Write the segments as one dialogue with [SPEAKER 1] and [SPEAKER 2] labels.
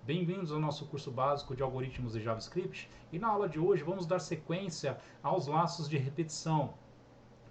[SPEAKER 1] Bem-vindos ao nosso curso básico de algoritmos de JavaScript e na aula de hoje vamos dar sequência aos laços de repetição.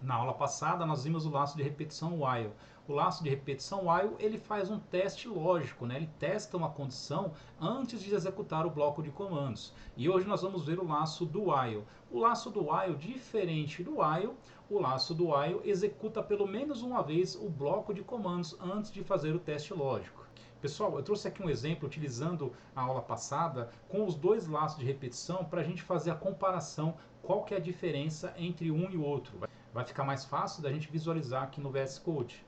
[SPEAKER 1] Na aula passada nós vimos o laço de repetição while. O laço de repetição while ele faz um teste lógico, né? Ele testa uma condição antes de executar o bloco de comandos. E hoje nós vamos ver o laço do while. O laço do while, diferente do while, o laço do while executa pelo menos uma vez o bloco de comandos antes de fazer o teste lógico. Pessoal, eu trouxe aqui um exemplo utilizando a aula passada com os dois laços de repetição para a gente fazer a comparação, qual que é a diferença entre um e o outro. Vai ficar mais fácil da gente visualizar aqui no VS Code.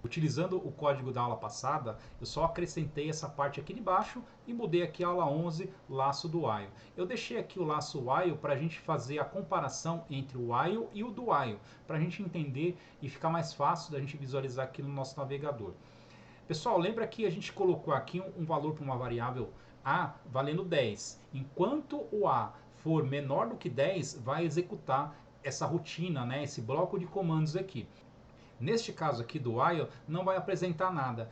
[SPEAKER 1] Utilizando o código da aula passada, eu só acrescentei essa parte aqui de baixo e mudei aqui a aula 11, laço do while. Eu deixei aqui o laço while para a gente fazer a comparação entre o while e o do while, para a gente entender e ficar mais fácil da gente visualizar aqui no nosso navegador. Pessoal, lembra que a gente colocou aqui um valor para uma variável a valendo 10. Enquanto o a for menor do que 10, vai executar essa rotina, né, esse bloco de comandos aqui. Neste caso aqui do while, não vai apresentar nada.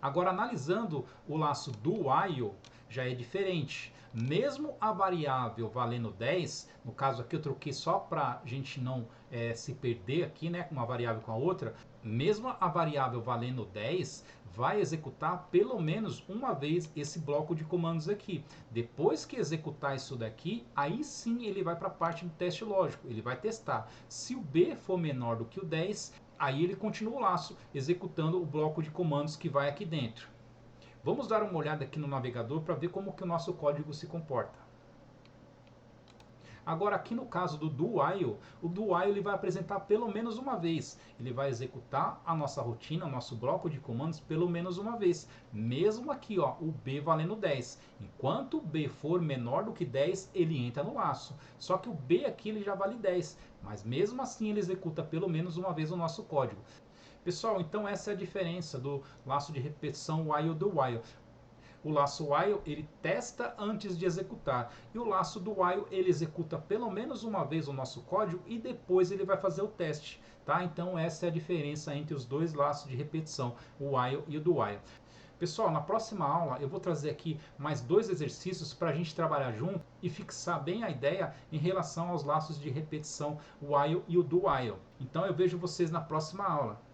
[SPEAKER 1] Agora, analisando o laço do while, já é diferente. Mesmo a variável valendo 10, no caso aqui eu troquei só para a gente não se perder aqui, né, uma variável com a outra, mesmo a variável valendo 10, vai executar pelo menos uma vez esse bloco de comandos aqui. Depois que executar isso daqui, aí sim ele vai para a parte do teste lógico, ele vai testar. Se o b for menor do que o 10, aí ele continua o laço, executando o bloco de comandos que vai aqui dentro. Vamos dar uma olhada aqui no navegador para ver como que o nosso código se comporta. Agora aqui no caso do while, o do while ele vai apresentar pelo menos uma vez. Ele vai executar a nossa rotina, o nosso bloco de comandos pelo menos uma vez. Mesmo aqui, ó, o b valendo 10. Enquanto o b for menor do que 10, ele entra no laço. Só que o b aqui ele já vale 10. Mas mesmo assim ele executa pelo menos uma vez o nosso código. Pessoal, então essa é a diferença do laço de repetição while do while. O laço while ele testa antes de executar e o laço do while ele executa pelo menos uma vez o nosso código e depois ele vai fazer o teste, tá? Então essa é a diferença entre os dois laços de repetição, o while e o do while. Pessoal, na próxima aula eu vou trazer aqui mais dois exercícios para a gente trabalhar junto e fixar bem a ideia em relação aos laços de repetição while e o do while. Então eu vejo vocês na próxima aula.